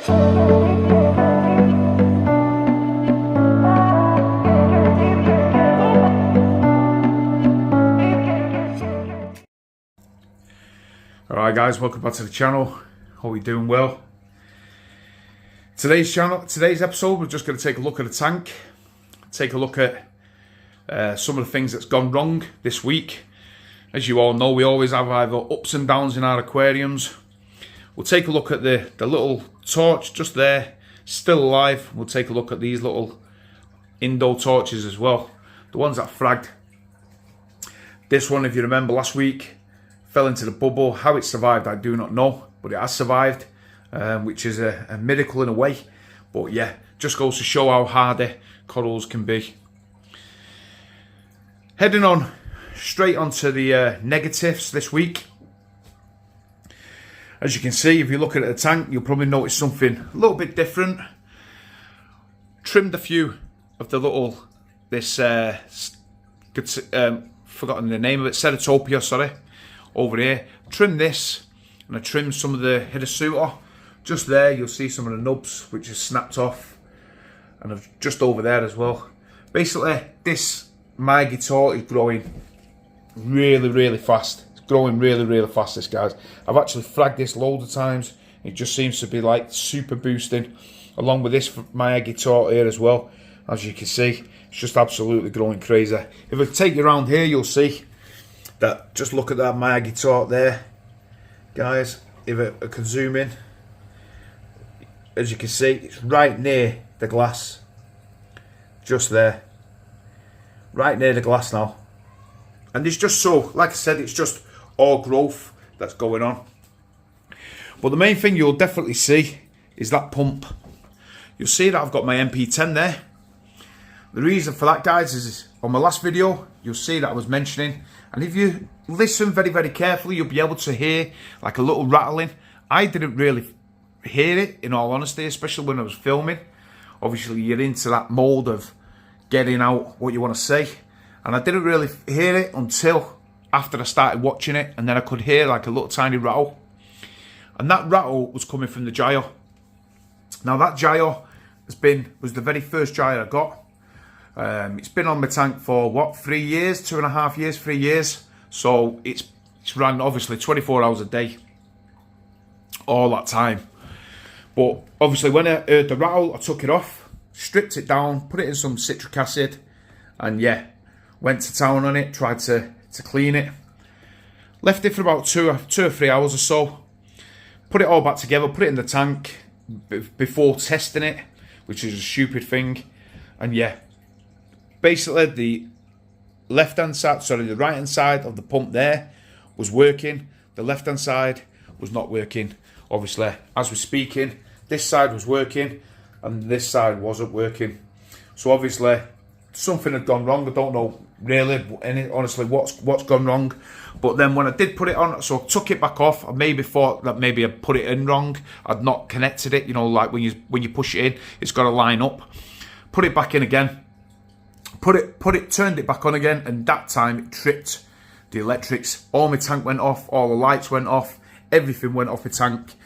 Alright guys, welcome back to the channel. Hope you're doing well. Today's episode, we're just going to take a look at the tank, take a look at some of the things that's gone wrong this week. As you all know, we always have either ups and downs in our aquariums. We'll take a look at the little torch just there, still alive. We'll take a look at these little Indo torches as well, the ones that fragged. This one, if you remember last week, fell into the bubble. How it survived, I do not know, but it has survived, which is a miracle in a way. But yeah, just goes to show how hardy corals can be. Heading on straight onto the negatives this week. As you can see, if you look at the tank, you'll probably notice something a little bit different. Trimmed a few of the little, forgotten the name of it, Ceratopia, sorry, over here. Trimmed this, and I trimmed some of the Hidesuta. Just there, you'll see some of the nubs, which is snapped off. And I've just over there as well. Basically, this Maigitor is growing really fast. It's growing really fast, this guys. I've actually fragged this loads of times. It just seems to be like super boosting, along with this Maigitor here as well. As you can see, it's just absolutely growing crazy. If I take you around here, you'll see that. Just look at that Maigitor there, guys. If I can zoom in, as you can see, it's right near the glass. Just there. Right near the glass now. And it's just so, like I said, it's just all growth that's going on. But the main thing you'll definitely see is that pump. You'll see that I've got my MP10 there. The reason for that, guys, is on my last video, you'll see that I was mentioning, and if you listen very carefully, you'll be able to hear like a little rattling. I didn't really hear it, in all honesty, especially when I was filming. Obviously, you're into that mode of getting out what you want to say, and I didn't really hear it until after I started watching it, and then I could hear like a little tiny rattle, and that rattle was coming from the gyre. Now that gyre was the very first gyre I got. It's been on my tank for what, 3 years, 2.5 years, 3 years. So it's ran obviously 24 hours a day, all that time. But obviously when I heard the rattle, I took it off, stripped it down, put it in some citric acid, and yeah, went to town on it, tried to clean it. Left it for about 2 or 3 hours or so. Put it all back together, put it in the tank before testing it, which is a stupid thing. And yeah, basically the right-hand side of the pump there was working. The left-hand side was not working. Obviously, as we're speaking, this side was working and this side wasn't working. So obviously, something had gone wrong. I don't know really, honestly, what's gone wrong. But then when I did put it on, so I took it back off. I maybe thought that maybe I put it in wrong. I'd not connected it. You know, like when you push it in, it's got to line up. Put it back in again. Turned it back on again, and that time it tripped the electrics. All my tank went off, all the lights went off, everything went off the tank.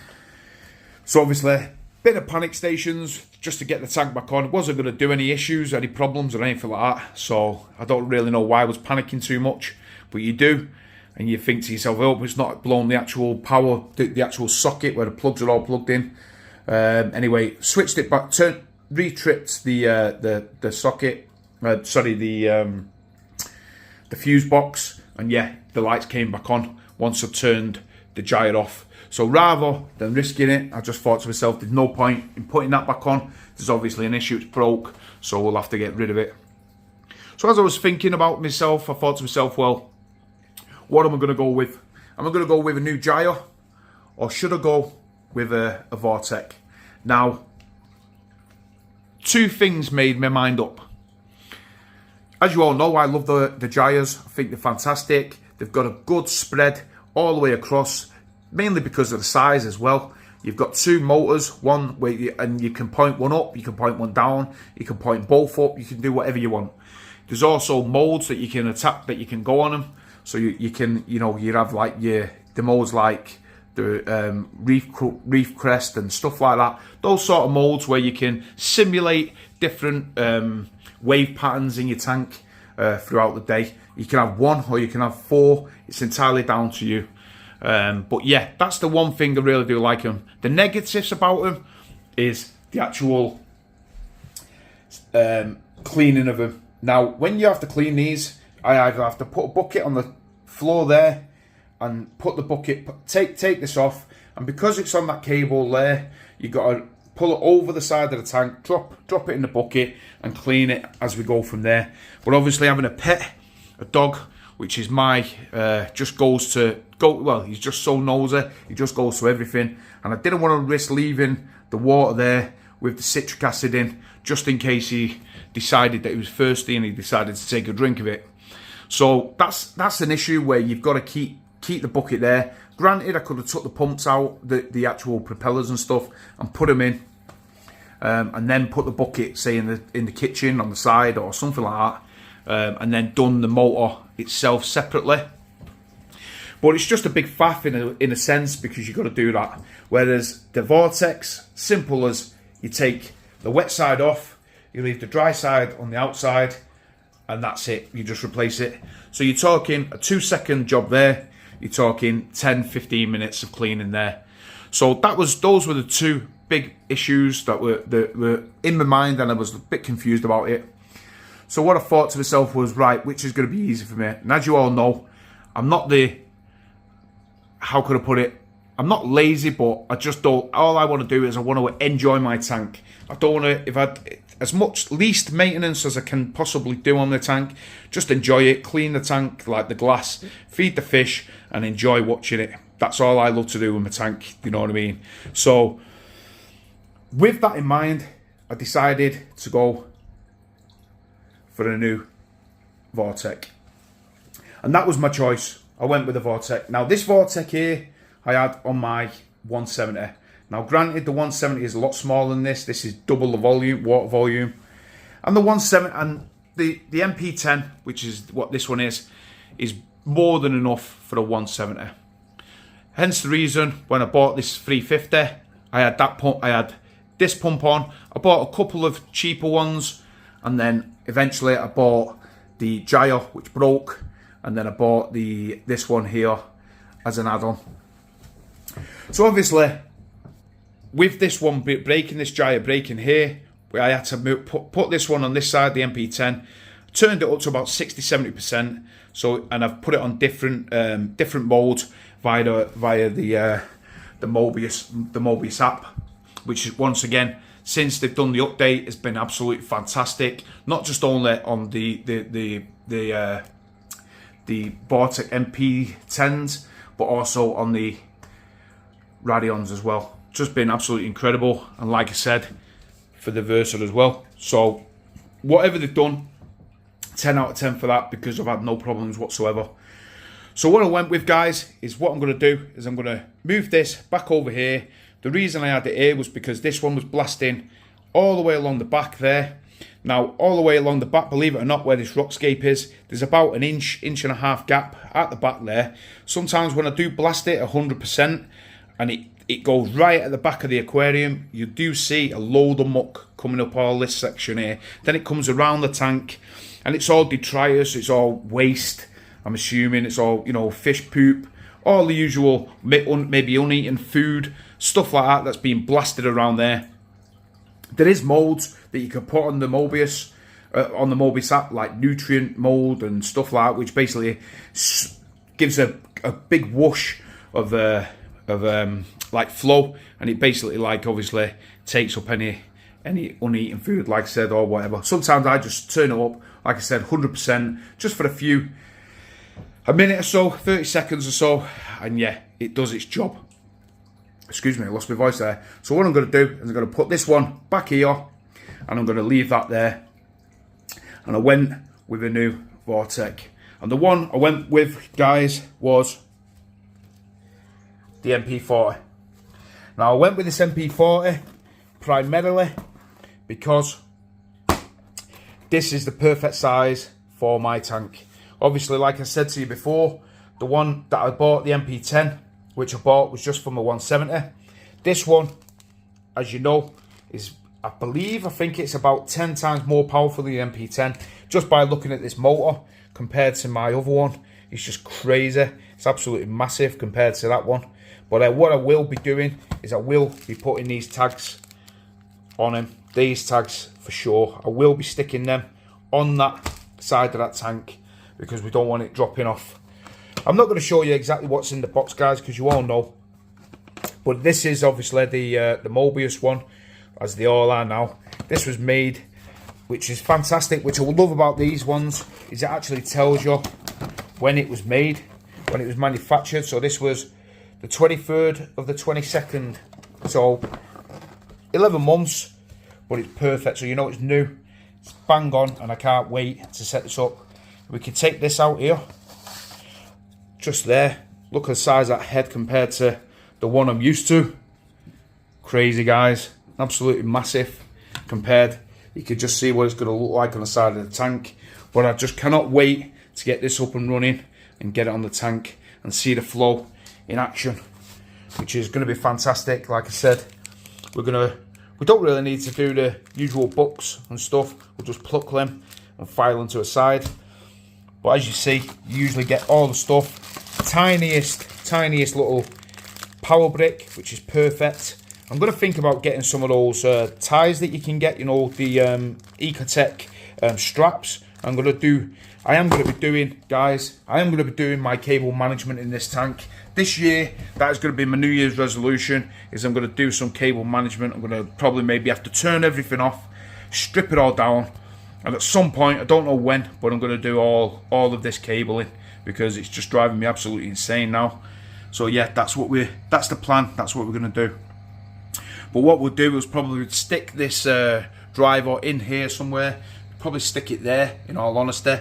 So obviously, bit of panic stations just to get the tank back on. It wasn't going to do any issues, any problems or anything like that. So I don't really know why I was panicking too much, but you do, and you think to yourself, oh, it's not blown the actual power, the actual socket where the plugs are all plugged in. Anyway, switched it back, re-tripped the socket. The fuse box, and yeah, the lights came back on once I turned the gyre off. So rather than risking it, I just thought to myself, there's no point in putting that back on. There's obviously an issue, it's broke, so we'll have to get rid of it. So as I was thinking about myself, I thought to myself, well, what am I going to go with? Am I going to go with a new gyre, or should I go with a Vortech? Now, two things made my mind up. As you all know, I love the gyres. I think they're fantastic. They've got a good spread all the way across, mainly because of the size as well. You've got two motors, one where you can point one up, you can point one down, you can point both up, you can do whatever you want. There's also modes that you can attack, that you can go on them. So you can, you know, you have like the modes like the reef crest and stuff like that. Those sort of molds where you can simulate different wave patterns in your tank throughout the day. You can have 1 or you can have 4. It's entirely down to you. But yeah, that's the one thing I really do like them. The negatives about them is the actual cleaning of them. Now, when you have to clean these, I either have to put a bucket on the floor there and put the bucket, take this off, and because it's on that cable there, you got to pull it over the side of the tank, drop it in the bucket, and clean it as we go from there. But obviously, having a pet, a dog, which is my just goes to well, he's just so nosy, he just goes to everything, and I didn't want to risk leaving the water there with the citric acid in, just in case he decided that he was thirsty and he decided to take a drink of it. So that's an issue where you've got to keep the bucket there. Granted, I could have took the pumps out, the actual propellers and stuff, and put them in, and then put the bucket, say in the kitchen on the side or something like that, and then done the motor itself separately. But it's just a big faff in a sense, because you've got to do that. Whereas the Vortech, simple as you take the wet side off, you leave the dry side on the outside, and that's it. You just replace it. So you're talking a 2-second job there. You're talking 10-15 minutes of cleaning there. So those were the 2 big issues that were in my mind, and I was a bit confused about it. So what I thought to myself was, right, which is going to be easy for me? And as you all know, I'm not how could I put it? I'm not lazy, but I just don't. All I want to do is I want to enjoy my tank. I don't want to, if I as much least maintenance as I can possibly do on the tank, just enjoy it, clean the tank like the glass, feed the fish, and enjoy watching it. That's all I love to do with my tank, you know what I mean? So, with that in mind, I decided to go for a new Vortech. And that was my choice. I went with the Vortech. Now, this Vortech here, I had on my 170. Now, granted, the 170 is a lot smaller than this. This is double the volume, water volume. And the 170 and the MP10, which is what this one is more than enough for a 170. Hence the reason when I bought this 350, I had that pump. I had this pump on. I bought a couple of cheaper ones, and then eventually I bought the gyro, which broke, and then I bought this one here as an add-on. So obviously, with this one breaking, this gyro breaking here, I had to put this one on this side, the MP10, turned it up to about 60-70%. So, and I've put it on different modes via the Mobius app, which is, once again, since they've done the update, has been absolutely fantastic. Not just only on the Vortech MP10s, but also on the Radions as well. Just been absolutely incredible, and like I said, for the Versa as well. So whatever they've done, 10 out of 10 for that, because I've had no problems whatsoever. So what I went with, guys, is what I'm going to do is I'm going to move this back over here. The reason I had it here was because this one was blasting all the way along the back there. Now, all the way along the back, believe it or not, where this rockscape is, there's about an inch and a half gap at the back there. Sometimes when I do blast it 100% and it goes right at the back of the aquarium, you do see a load of muck coming up all this section here. Then it comes around the tank, and it's all detritus, it's all waste. I'm assuming it's all, you know, fish poop, all the usual, maybe uneaten food, stuff like that that's being blasted around there. There is molds that you can put on the Mobius app, like nutrient mold and stuff like that, which basically gives a big whoosh of like flow, and it basically, like, obviously takes up any uneaten food, like I said, or whatever. Sometimes I just turn it up, like I said, 100%, just for a minute or so, 30 seconds or so, and yeah, it does its job. Excuse me, I lost my voice there. So what I'm going to do is I'm going to put this one back here, and I'm going to leave that there. And I went with a new Vortech. And the one I went with, guys, was the MP40. Now, I went with this MP40 primarily because this is the perfect size for my tank. Obviously, like I said to you before, the one that I bought, the MP10, which I bought, was just from a 170. This one, as you know, is, I think it's about 10 times more powerful than the MP10. Just by looking at this motor compared to my other one, it's just crazy. It's absolutely massive compared to that one. But what I will be doing is I will be putting these tags on him. These tags for sure. I will be sticking them on that side of that tank because we don't want it dropping off. I'm not going to show you exactly what's in the box, guys, because you all know. But this is obviously the Mobius one, as they all are now. This was made, which is fantastic. Which I love about these ones is it actually tells you when it was made, when it was manufactured. So this was the 23rd of the 22nd. So 11 months, but it's perfect. So you know it's new. It's bang on, and I can't wait to set this up. We can take this out here. Just there. Look at the size of that head compared to the one I'm used to. Crazy, guys. Absolutely massive compared. You can just see what it's going to look like on the side of the tank. But I just cannot wait to get this up and running and get it on the tank and see the flow in action, which is going to be fantastic. Like I said, we don't really need to do the usual books and stuff. We'll just pluck them and file them to a side. But as you see, you usually get all the stuff. Tiniest little power brick, which is perfect. I'm going to think about getting some of those ties that you can get, you know, the Ecotech straps. I am going to be doing my cable management in this tank. This year, that is going to be my New Year's resolution, is I'm going to do some cable management. I'm going to probably maybe have to turn everything off, strip it all down, and at some point, I don't know when, but I'm going to do all of this cabling because it's just driving me absolutely insane now. So yeah, that's the plan. That's what we're going to do. But what we'll do is probably stick this driver in here somewhere. Probably stick it there, in all honesty.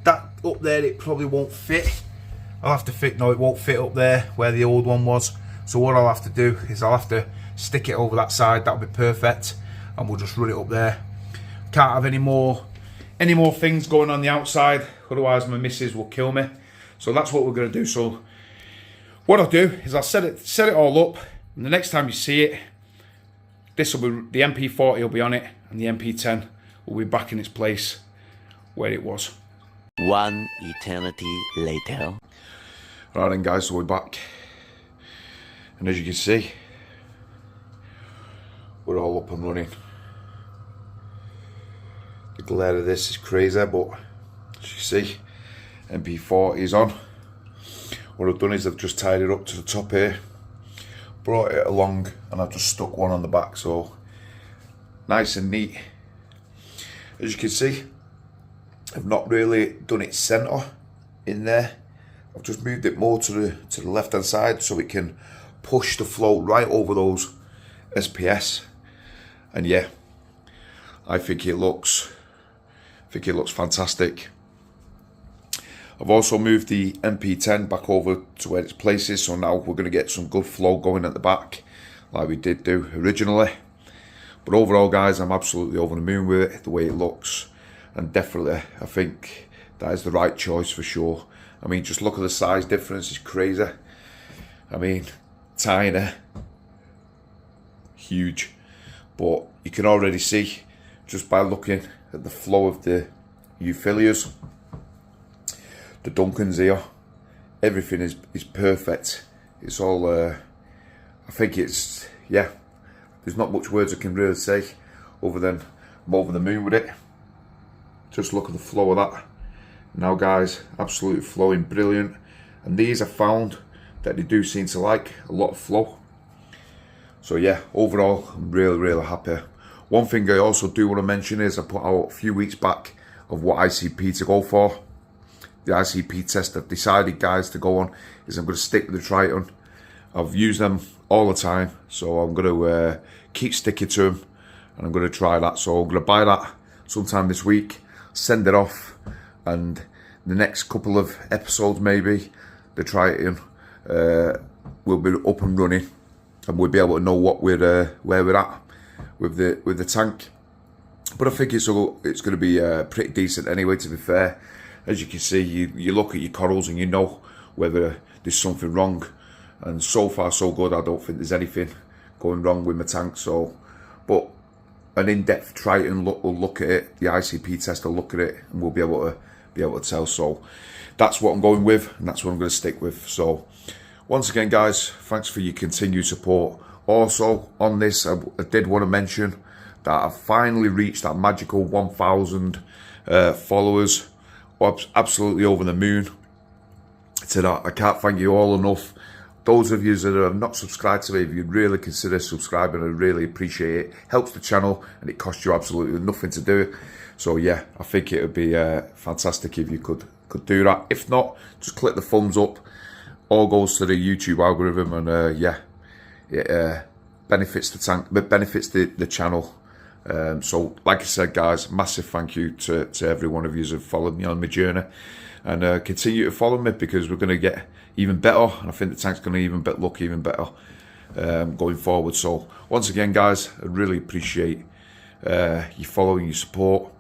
That up there, it probably won't fit. It won't fit up there where the old one was. So what I'll have to do is I'll have to stick it over that side. That'll be perfect. And we'll just run it up there. Can't have any more things going on the outside, otherwise my missus will kill me. So that's what we're going to do. So what I'll do is I'll set it all up, and the next time you see it, this will be the MP40 will be on it, and the MP10 will be back in its place where it was. One eternity later. Right then, guys, so we're back, and as you can see, we're all up and running. The glare of this is crazy, but as you see, MP40 is on. What I've done is I've just tied it up to the top here, brought it along, and I've just stuck one on the back, so nice and neat. As you can see, I've not really done it centre in there. I've just moved it more to the left hand side so it can push the float right over those SPS. And yeah, I think it looks fantastic. I've also moved the MP10 back over to where its place is, so now we're going to get some good flow going at the back like we did do originally. But overall, guys, I'm absolutely over the moon with it, the way it looks, and definitely I think that is the right choice for sure. I mean, just look at the size difference, it's crazy. I mean, tiny, huge, but you can already see just by looking at the flow of the euphyllias, the Duncans here, everything is perfect. It's all, I think it's, yeah, there's not much words I can really say other than I'm over the moon with it. Just look at the flow of that. Now, guys, absolutely flowing brilliant. And these I found that they do seem to like a lot of flow. So yeah, overall, I'm really happy. One thing I also do want to mention is I put out a few weeks back of what ICP to go for. The ICP test I've decided, guys, to go on is I'm going to stick with the Triton. I've used them all the time, so I'm going to keep sticking to them, and I'm going to try that. So I'm going to buy that sometime this week, send it off, and the next couple of episodes maybe, the Triton will be up and running, and we'll be able to know what where we're at with the tank. But I think it's going to be pretty decent anyway, to be fair. As you can see, you look at your corals and you know whether there's something wrong. and so far so good. I don't think there's anything going wrong with my tank. So, but an in-depth Triton look will look at it. The ICP test will look at it, and we'll be able to tell. So that's what I'm going with, and that's what I'm going to stick with. So once again, guys, thanks for your continued support. Also on this, I did want to mention that I finally reached that magical 1,000 followers. I'm absolutely over the moon to that. I can't thank you all enough. Those of you that have not subscribed to me, if you'd really consider subscribing, I really appreciate it. Helps the channel, and it costs you absolutely nothing to do it. So yeah, I think it would be fantastic if you could do that. If not, just click the thumbs up. All goes to the YouTube algorithm, and yeah, it benefits the tank, but benefits the channel. So like I said, guys, massive thank you to every one of you who have followed me on my journey, and continue to follow me, because we're going to get even better, and I think the tank's going to look even better going forward. So once again, guys, I really appreciate you following, your support.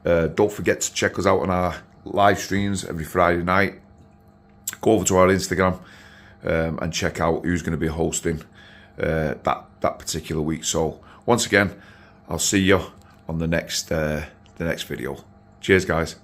Don't forget to check us out on our live streams every Friday night. Go over to our Instagram and check out who's going to be hosting that particular week. So once again, I'll see you on the next video. Cheers, guys.